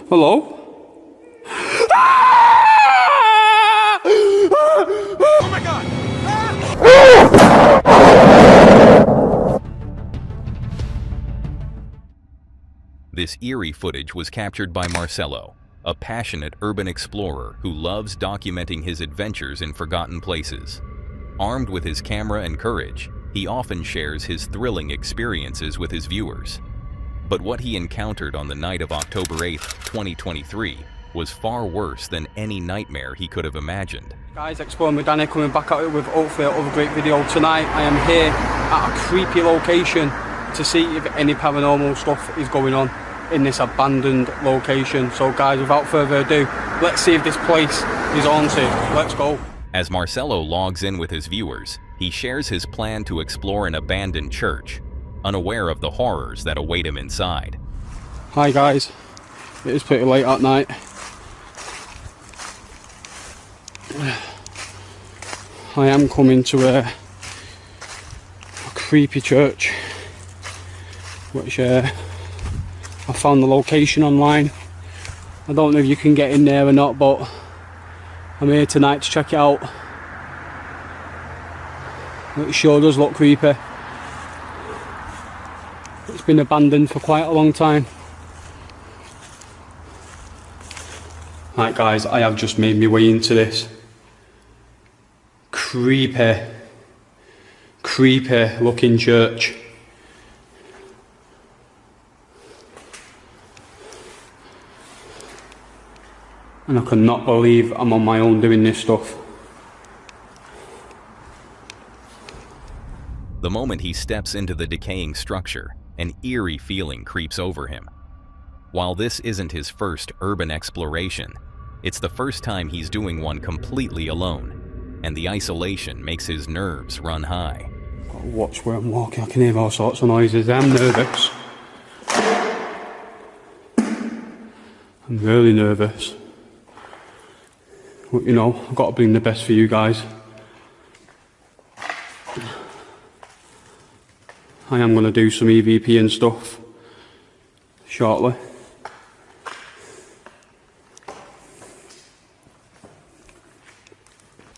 Hello? Oh my god! This eerie footage was captured by Marcelo, a passionate urban explorer who loves documenting his adventures in forgotten places. Armed with his camera and courage, he often shares his thrilling experiences with his viewers. But what he encountered on the night of October 8th, 2023 was far worse than any nightmare he could have imagined. Guys, Exploring with Danny coming back at it with hopefully another great video. Tonight I am here at a creepy location to see if any paranormal stuff is going on in this abandoned location. So guys, without further ado, let's see if this place is haunted. Let's go. As Marcelo logs in with his viewers, he shares his plan to explore an abandoned church, unaware of the horrors that await him inside. Hi guys, it is pretty late at night. I am coming to a creepy church, which I found the location online. I don't know if you can get in there or not, but I'm here tonight to check it out. It sure does look creepy. It's been abandoned for quite a long time. Right guys, I have just made my way into this creepy looking church. And I cannot believe I'm on my own doing this stuff. The moment he steps into the decaying structure, an eerie feeling creeps over him. While this isn't his first urban exploration, it's the first time he's doing one completely alone, and the isolation makes his nerves run high. Gotta watch where I'm walking, I can hear all sorts of noises. I'm nervous. I'm really nervous. But you know, I've got to bring the best for you guys. I am going to do some EVP and stuff shortly.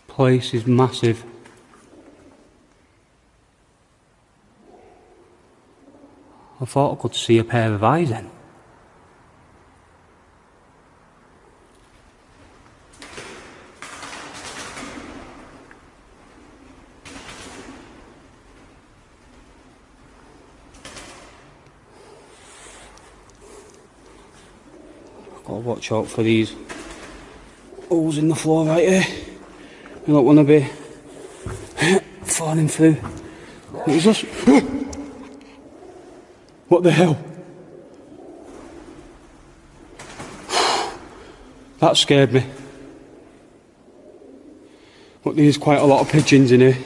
Place is massive. I thought I could see a pair of eyes then. Gotta watch out for these holes in the floor right here. You don't want to be falling through. What is this? What the hell? That scared me. Look, there's quite a lot of pigeons in here.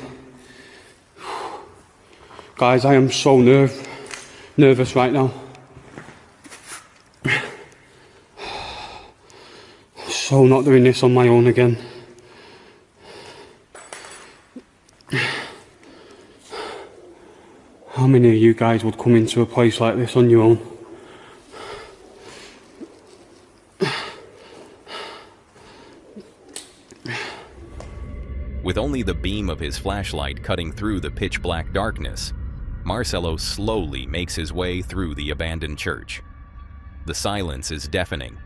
Guys, I am so nervous right now. So not doing this on my own again. How many of you guys would come into a place like this on your own? With only the beam of his flashlight cutting through the pitch-black darkness, Marcelo slowly makes his way through the abandoned church. The silence is deafening,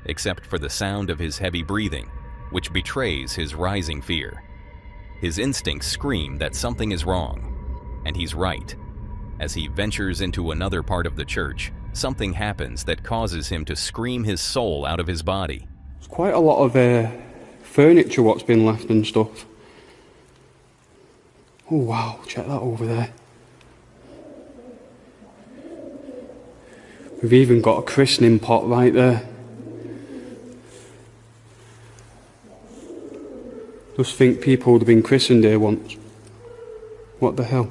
except for the sound of his heavy breathing, which betrays his rising fear. His instincts scream that something is wrong, and he's right. As he ventures into another part of the church, something happens that causes him to scream his soul out of his body. There's quite a lot of furniture what's been left and stuff. Oh wow, check that over there. We've even got a christening pot right there. Just think people would have been christened here once. What the hell?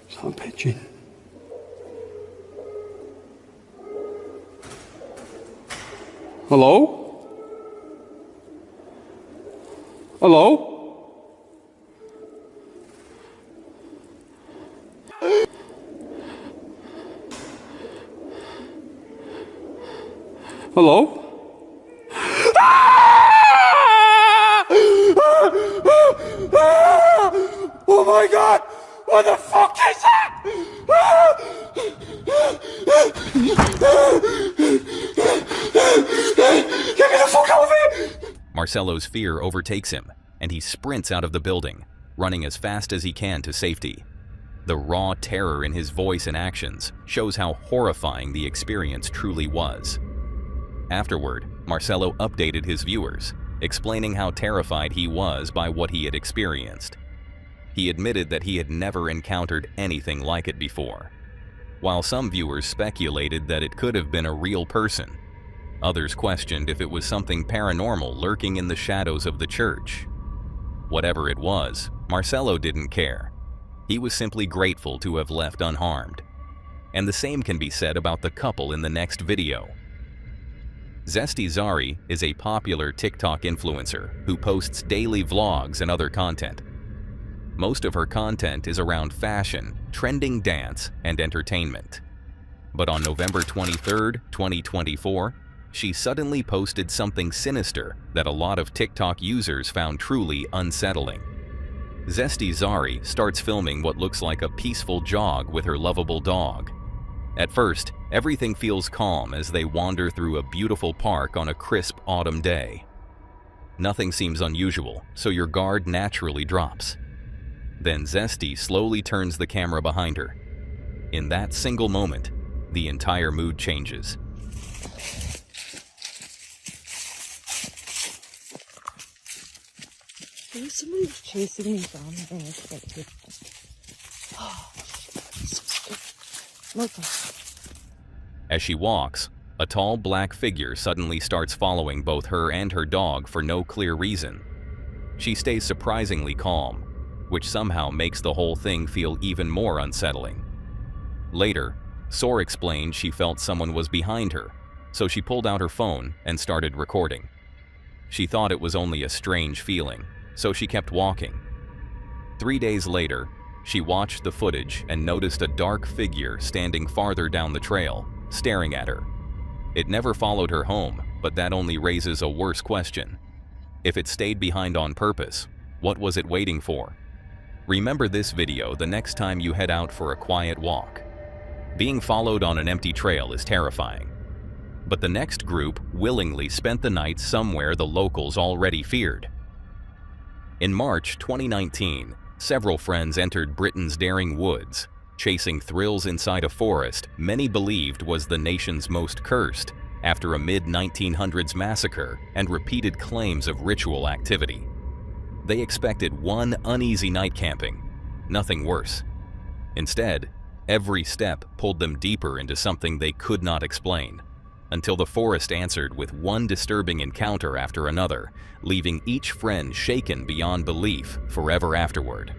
Is that a pigeon? Hello? Hello? Hello? Oh my god! What the fuck is that? Get me the fuck out of here! Marcelo's fear overtakes him, and he sprints out of the building, running as fast as he can to safety. The raw terror in his voice and actions shows how horrifying the experience truly was. Afterward, Marcelo updated his viewers, explaining how terrified he was by what he had experienced. He admitted that he had never encountered anything like it before. While some viewers speculated that it could have been a real person, others questioned if it was something paranormal lurking in the shadows of the church. Whatever it was, Marcelo didn't care. He was simply grateful to have left unharmed. And the same can be said about the couple in the next video. Zesty Zari is a popular TikTok influencer who posts daily vlogs and other content. Most of her content is around fashion, trending dance, and entertainment. But on November 23, 2024, she suddenly posted something sinister that a lot of TikTok users found truly unsettling. Zesty Zari starts filming what looks like a peaceful jog with her lovable dog. At first, everything feels calm as they wander through a beautiful park on a crisp autumn day. Nothing seems unusual, so your guard naturally drops. Then Zesty slowly turns the camera behind her. In that single moment, the entire mood changes. Somebody was chasing me down the unexpected. As she walks, a tall black figure suddenly starts following both her and her dog for no clear reason. She stays surprisingly calm, which somehow makes the whole thing feel even more unsettling. Later, Sor explained she felt someone was behind her, so she pulled out her phone and started recording. She thought it was only a strange feeling, so she kept walking. 3 days later, she watched the footage and noticed a dark figure standing farther down the trail, staring at her. It never followed her home, but that only raises a worse question. If it stayed behind on purpose, what was it waiting for? Remember this video the next time you head out for a quiet walk. Being followed on an empty trail is terrifying. But the next group willingly spent the night somewhere the locals already feared. In March 2019, several friends entered Britain's daring woods, chasing thrills inside a forest many believed was the nation's most cursed after a mid-1900s massacre and repeated claims of ritual activity. They expected one uneasy night camping, nothing worse. Instead, every step pulled them deeper into something they could not explain, until the forest answered with one disturbing encounter after another, leaving each friend shaken beyond belief forever afterward.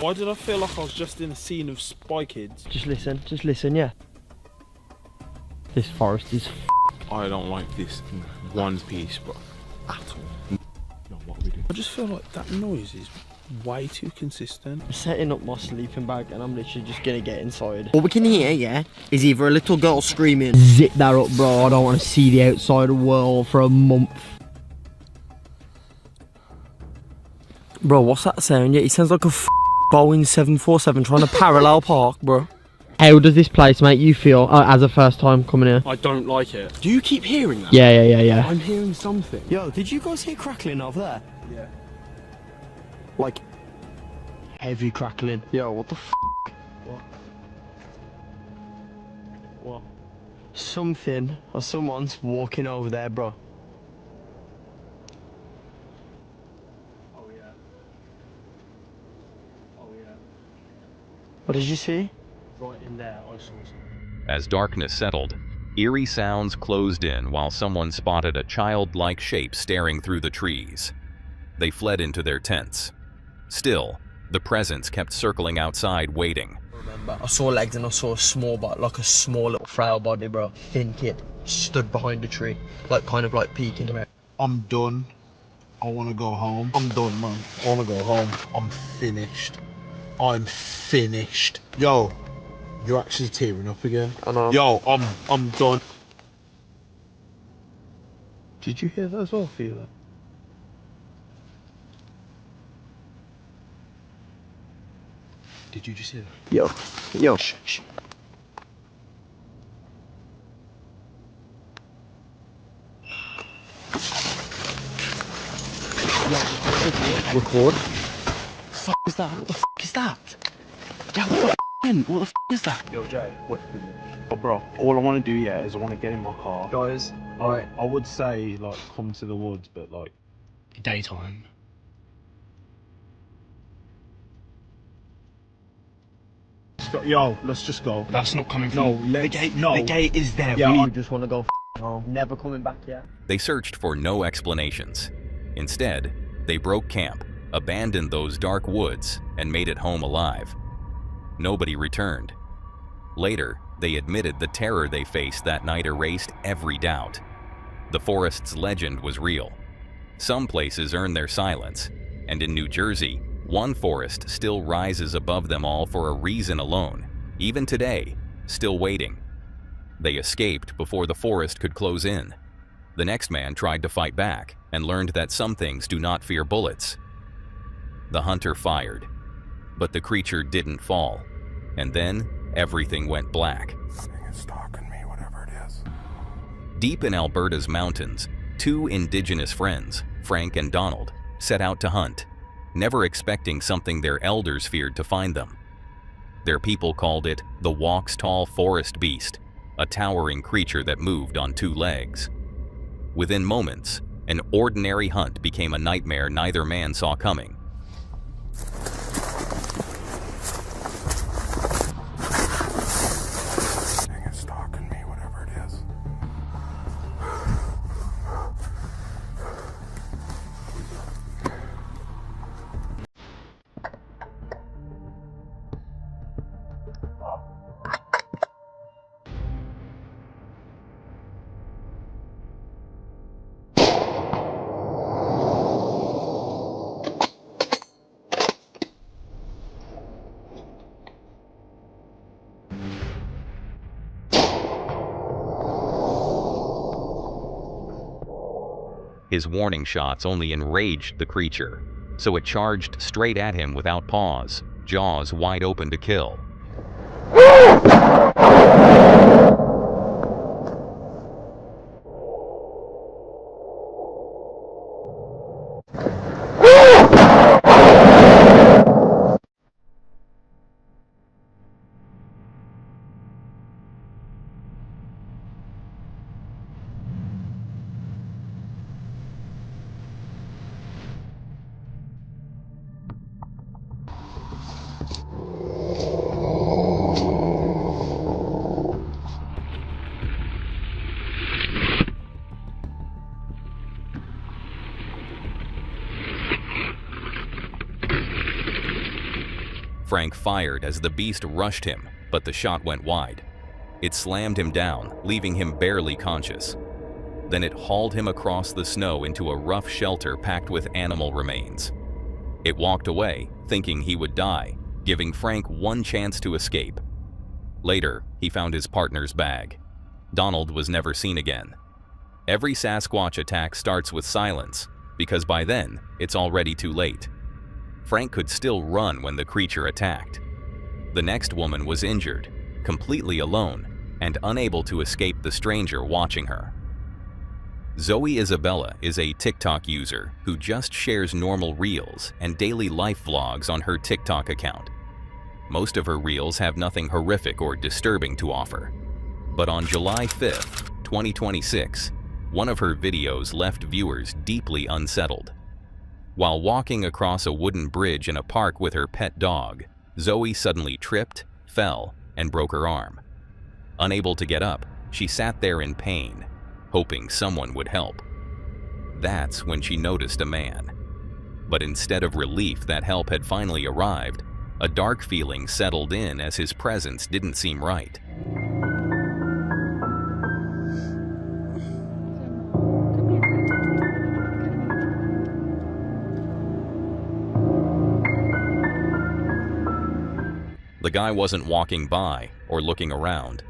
Why did I feel like I was just in a scene of Spy Kids? Just listen, yeah. This forest is I don't like this in one piece, but at all. No, what we do? I just feel like that noise is way too consistent. I'm setting up my sleeping bag and I'm literally just gonna get inside. What we can hear, yeah, is either a little girl screaming, Zip that up, bro. I don't want to see the outside world for a month. Bro, what's that sound? Yeah, it sounds like a Boeing 747 trying to parallel park, bro. How does this place make you feel as a first time coming here? I don't like it. Do you keep hearing that? Yeah. I'm hearing something. Yo, did you guys hear crackling over there? Yeah. Like heavy crackling. Yo, what the f? What? What? Something or someone's walking over there, bro. Oh yeah. Oh yeah. What did you see? Right in there, I saw something. As darkness settled, eerie sounds closed in while someone spotted a childlike shape staring through the trees. They fled into their tents. Still, the presence kept circling outside, waiting. I remember, I saw legs and I saw a small body, like a small little frail body, bro. Thin kid. stood behind a tree, like kind of like peeking around. I'm done. I want to go home. I'm done, man. I want to go home. I'm finished. I'm finished. Yo, you're actually tearing up again. I know. Yo, I'm done. Did you hear that as well, Fila? Did you just hear that? Yo. Shh. Record. Fuck is that? What the fuck is that? Yeah, what the fuck is that? Yo, Jay, what? Oh, bro, all I want to do, yeah, is I want to get in my car. Guys, Alright, I would say, like, come to the woods, but, like... daytime. Yo, let's just go. That's not coming from... No, the gate is there. Yeah, we I just want to go home. Never coming back yet. They searched for no explanations. Instead, they broke camp, abandoned those dark woods, and made it home alive. Nobody returned. Later, they admitted the terror they faced that night erased every doubt. The forest's legend was real. Some places earn their silence, and in New Jersey, one forest still rises above them all for a reason alone, even today, still waiting. They escaped before the forest could close in. The next man tried to fight back and learned that some things do not fear bullets. The hunter fired, but the creature didn't fall, and then everything went black. It's stalking me, whatever it is. Deep in Alberta's mountains, two indigenous friends, Frank and Donald, set out to hunt, never expecting something their elders feared to find them. Their people called it the Walks-Tall Forest Beast, a towering creature that moved on two legs. Within moments, an ordinary hunt became a nightmare neither man saw coming. It's stalking me, whatever it is. His warning shots only enraged the creature, so it charged straight at him without pause, jaws wide open to kill. Frank fired as the beast rushed him, but the shot went wide. It slammed him down, leaving him barely conscious. Then it hauled him across the snow into a rough shelter packed with animal remains. It walked away, thinking he would die, giving Frank one chance to escape. Later, he found his partner's bag. Donald was never seen again. Every Sasquatch attack starts with silence, because by then, it's already too late. Frank could still run when the creature attacked. The next woman was injured, completely alone, and unable to escape the stranger watching her. Zoe Isabella is a TikTok user who just shares normal reels and daily life vlogs on her TikTok account. Most of her reels have nothing horrific or disturbing to offer. But on July 5th, 2026, one of her videos left viewers deeply unsettled. While walking across a wooden bridge in a park with her pet dog, Zoe suddenly tripped, fell, and broke her arm. Unable to get up, she sat there in pain, hoping someone would help. That's when she noticed a man. But instead of relief that help had finally arrived, a dark feeling settled in as his presence didn't seem right. The guy wasn't walking by or looking around.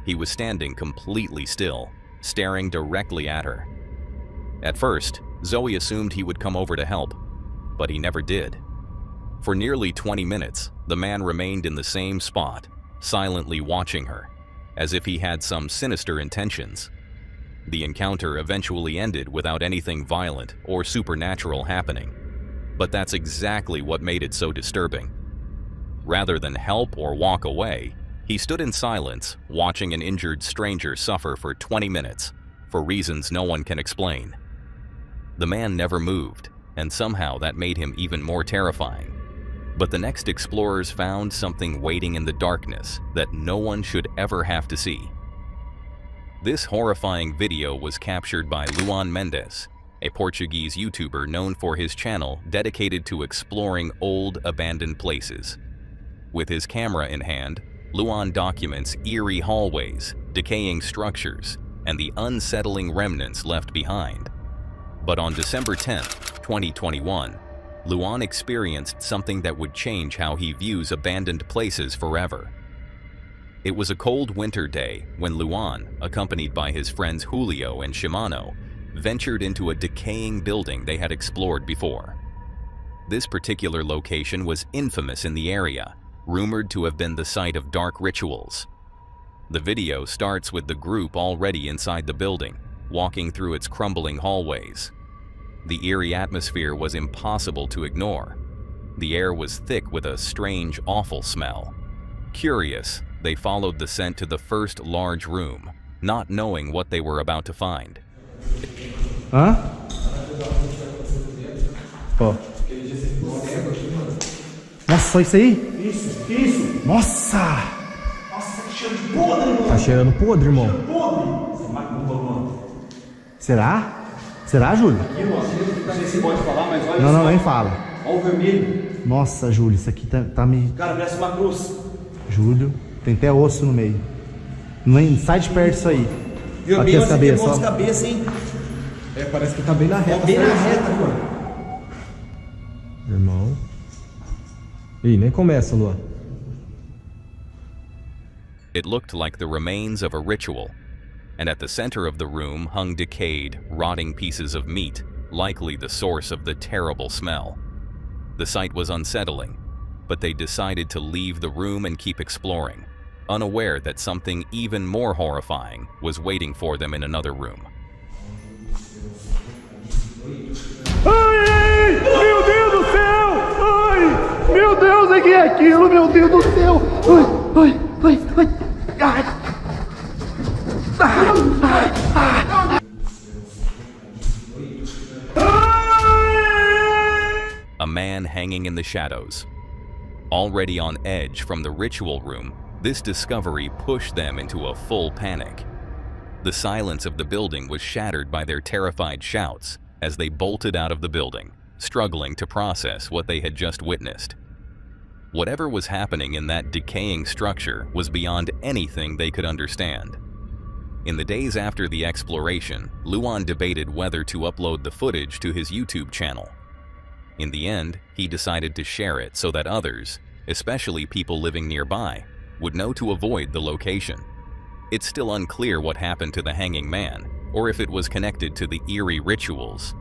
He was standing completely still, staring directly at her. At first, Zoe assumed he would come over to help, but he never did. For nearly 20 minutes, the man remained in the same spot, silently watching her, as if he had some sinister intentions. The encounter eventually ended without anything violent or supernatural happening, but that's exactly what made it so disturbing. Rather than help or walk away, he stood in silence, watching an injured stranger suffer for 20 minutes, for reasons no one can explain. The man never moved, and somehow that made him even more terrifying. But the next explorers found something waiting in the darkness that no one should ever have to see. This horrifying video was captured by Luan Mendes, a Portuguese YouTuber known for his channel dedicated to exploring old, abandoned places. With his camera in hand, Luan documents eerie hallways, decaying structures, and the unsettling remnants left behind. But on December 10, 2021, Luan experienced something that would change how he views abandoned places forever. It was a cold winter day when Luan, accompanied by his friends Julio and Shimano, ventured into a decaying building they had explored before. This particular location was infamous in the area, rumored to have been the site of dark rituals. The video starts with the group already inside the building, walking through its crumbling hallways. The eerie atmosphere was impossible to ignore. The air was thick with a strange, awful smell. Curious, they followed the scent to the first large room, not knowing what they were about to find. Hã? Ó. Nossa, isso aí? Isso. Nossa! Nossa, que cheiro de podre, mano. Tá cheirando podre, irmão. Cheiro podre. Você macumba, mano. Será? Será, Júlio? Aqui, mano, não sei se pode falar, mas olha Não, só. não, nem fala. Olha o vermelho. Nossa, Júlio, isso aqui tá me... Cara, parece uma cruz. Júlio, tem até osso no meio. Nem sai de perto disso aí. Viu, Aqui bem as cabeças, as ó. cabeças, hein? É, parece que tá bem na reta. Bem na reta, mano. Irmão. Ih, nem começa, Luan. It looked like the remains of a ritual, and at the center of the room hung decayed, rotting pieces of meat, likely the source of the terrible smell. The sight was unsettling, but they decided to leave the room and keep exploring, unaware that something even more horrifying was waiting for them in another room. Ai, meu Deus do céu! Ai, meu Deus, o que é aquilo? Meu Deus do céu! Ai, ai, ai, ai, ai. A man hanging in the shadows. Already on edge from the ritual room, this discovery pushed them into a full panic. The silence of the building was shattered by their terrified shouts as they bolted out of the building, struggling to process what they had just witnessed. Whatever was happening in that decaying structure was beyond anything they could understand. In the days after the exploration, Luan debated whether to upload the footage to his YouTube channel. In the end, he decided to share it so that others, especially people living nearby, would know to avoid the location. It's still unclear what happened to the hanging man, or if it was connected to the eerie rituals.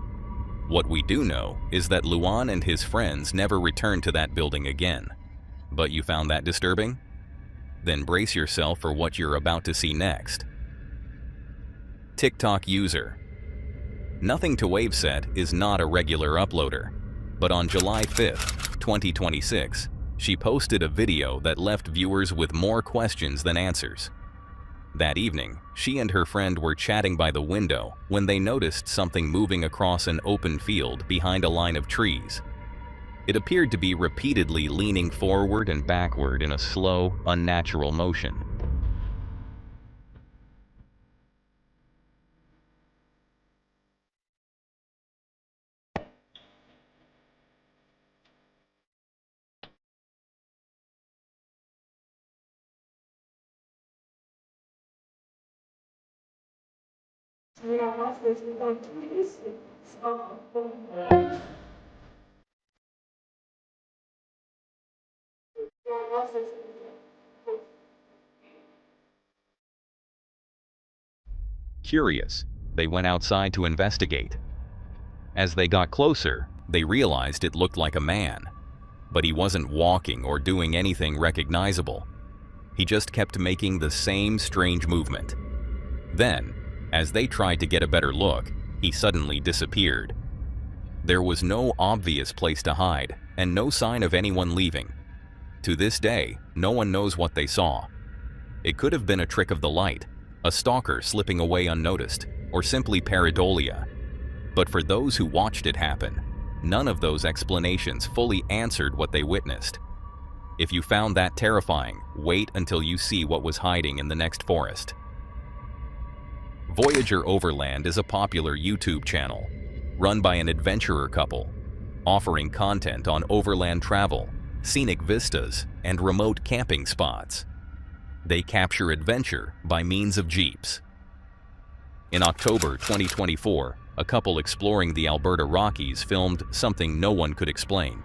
What we do know is that Luan and his friends never returned to that building again. But you found that disturbing? Then brace yourself for what you're about to see next. TikTok user. Nothing to Waveset is not a regular uploader, but on July 5th, 2026, she posted a video that left viewers with more questions than answers. That evening, she and her friend were chatting by the window when they noticed something moving across an open field behind a line of trees. It appeared to be repeatedly leaning forward and backward in a slow, unnatural motion. Curious, they went outside to investigate. As they got closer, they realized it looked like a man, but he wasn't walking or doing anything recognizable. He just kept making the same strange movement. Then, as they tried to get a better look, he suddenly disappeared. There was no obvious place to hide, and no sign of anyone leaving. To this day, no one knows what they saw. It could have been a trick of the light, a stalker slipping away unnoticed, or simply pareidolia. But for those who watched it happen, none of those explanations fully answered what they witnessed. If you found that terrifying, wait until you see what was hiding in the next forest. Voyager Overland is a popular YouTube channel, run by an adventurer couple, offering content on overland travel, scenic vistas, and remote camping spots. They capture adventure by means of jeeps. In October 2024, a couple exploring the Alberta Rockies filmed something no one could explain.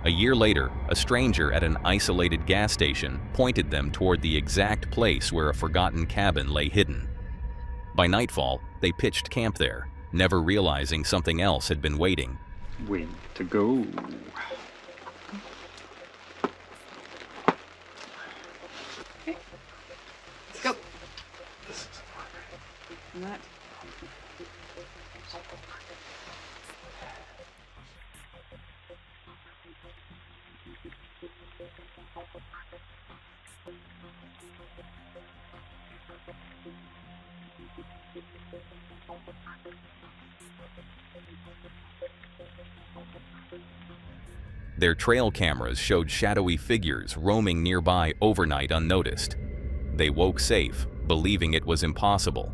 A year later, a stranger at an isolated gas station pointed them toward the exact place where a forgotten cabin lay hidden. By nightfall, they pitched camp there, never realizing something else had been waiting. Way to go. Okay. Let's go. Not. Their trail cameras showed shadowy figures roaming nearby overnight unnoticed. They woke safe, believing it was impossible.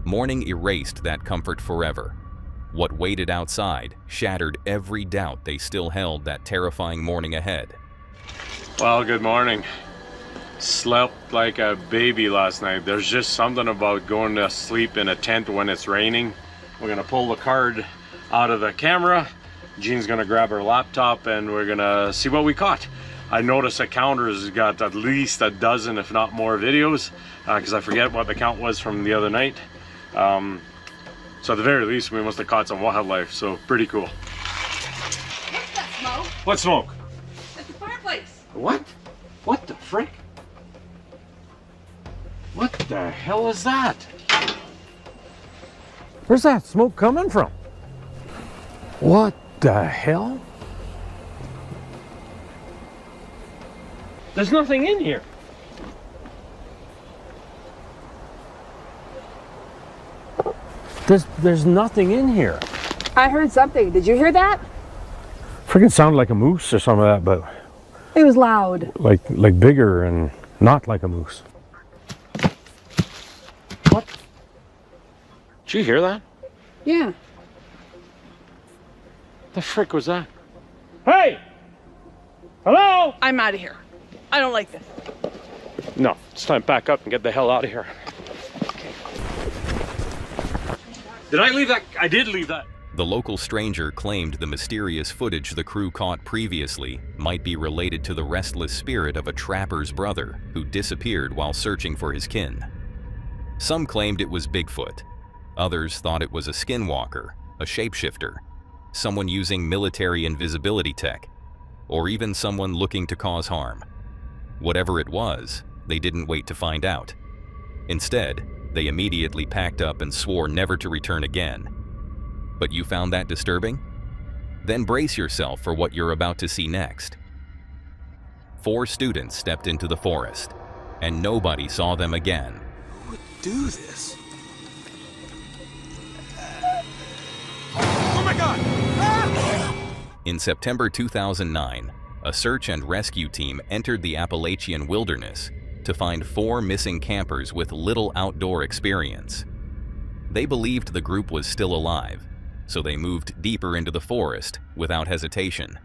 Morning erased that comfort forever. What waited outside shattered every doubt they still held that terrifying morning ahead. Well, good morning. Slept like a baby last night. There's just something about going to sleep in a tent when it's raining. We're gonna pull the card out of the camera. Jean's gonna grab her laptop and we're gonna see what we caught. I noticed the counter's got at least a dozen, if not more, videos, because I forget what the count was from the other night. So at the very least, we must have caught some wildlife, so pretty cool. What's that smoke? What smoke? At the fireplace. What? What the frick? What the hell is that? Where's that smoke coming from? What the hell? There's nothing in here. There's nothing in here. I heard something. Did you hear that? Freaking sounded like a moose or some of that, but It was loud. like bigger and not like a moose. What? Did you hear that? Yeah. The frick was that? Hey! Hello? I'm out of here. I don't like this. No, it's time to back up and get the hell out of here. Did I leave that? I did leave that. The local stranger claimed the mysterious footage the crew caught previously might be related to the restless spirit of a trapper's brother who disappeared while searching for his kin. Some claimed it was Bigfoot. Others thought it was a skinwalker, a shapeshifter, someone using military invisibility tech, or even someone looking to cause harm. Whatever it was, they didn't wait to find out. Instead, they immediately packed up and swore never to return again. But you found that disturbing? Then brace yourself for what you're about to see next. 4 students stepped into the forest, and nobody saw them again. Who would do this? Oh my God! In September 2009, a search and rescue team entered the Appalachian wilderness to find 4 missing campers with little outdoor experience. They believed the group was still alive, so they moved deeper into the forest without hesitation.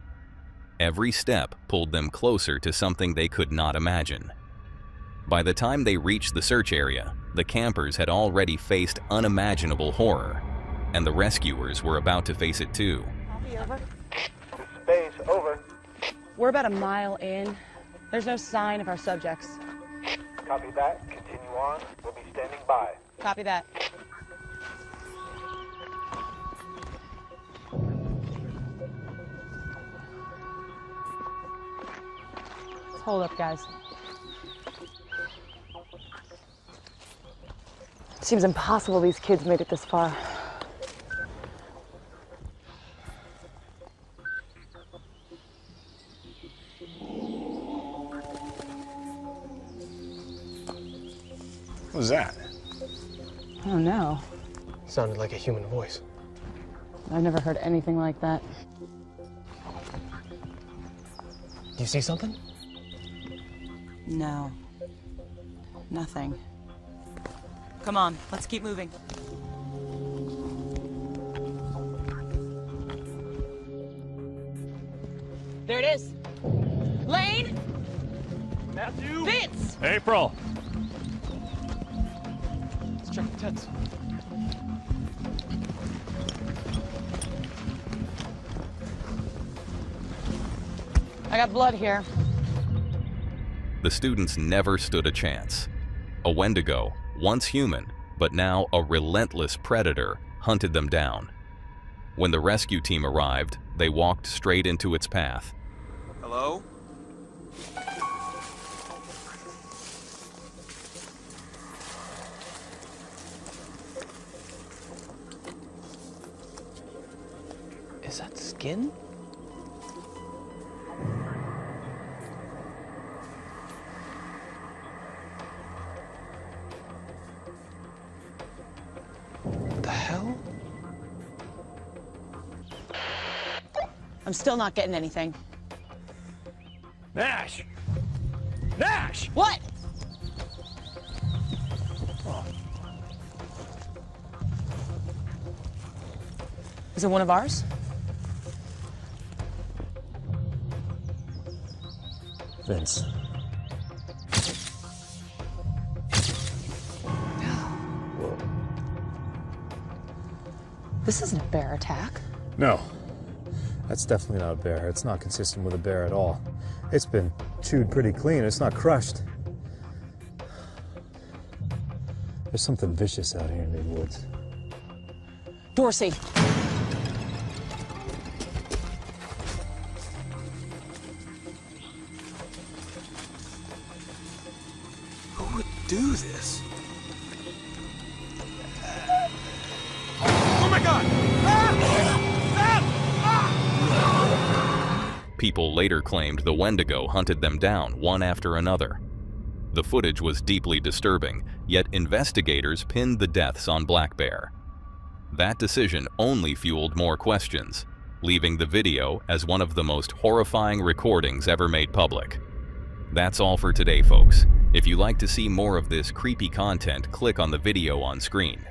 Every step pulled them closer to something they could not imagine. By the time they reached the search area, the campers had already faced unimaginable horror, and the rescuers were about to face it too. Copy, over. Space, over. We're about a mile in. There's no sign of our subjects. Copy that. Continue on. We'll be standing by. Copy that. Hold up, guys. Seems impossible these kids made it this far. What was that? I don't know. Sounded like a human voice. I've never heard anything like that. Do you see something? No. Nothing. Come on, let's keep moving. There it is. Lane! Matthew! Vince! April! Let's check the tents. I got blood here. The students never stood a chance. A Wendigo, once human, but now a relentless predator, hunted them down. When the rescue team arrived, they walked straight into its path. Hello? Is that skin? What the hell? I'm still not getting anything. Nash! Nash! What? Is it one of ours? Vince. This isn't a bear attack. No. That's definitely not a bear. It's not consistent with a bear at all. It's been chewed pretty clean. It's not crushed. There's something vicious out here in these woods. Dorsey. Who would do this? Oh my god! People later claimed the Wendigo hunted them down one after another. The footage was deeply disturbing, yet investigators pinned the deaths on Black Bear. That decision only fueled more questions, leaving the video as one of the most horrifying recordings ever made public. That's all for today, folks. If you'd like to see more of this creepy content, click on the video on screen.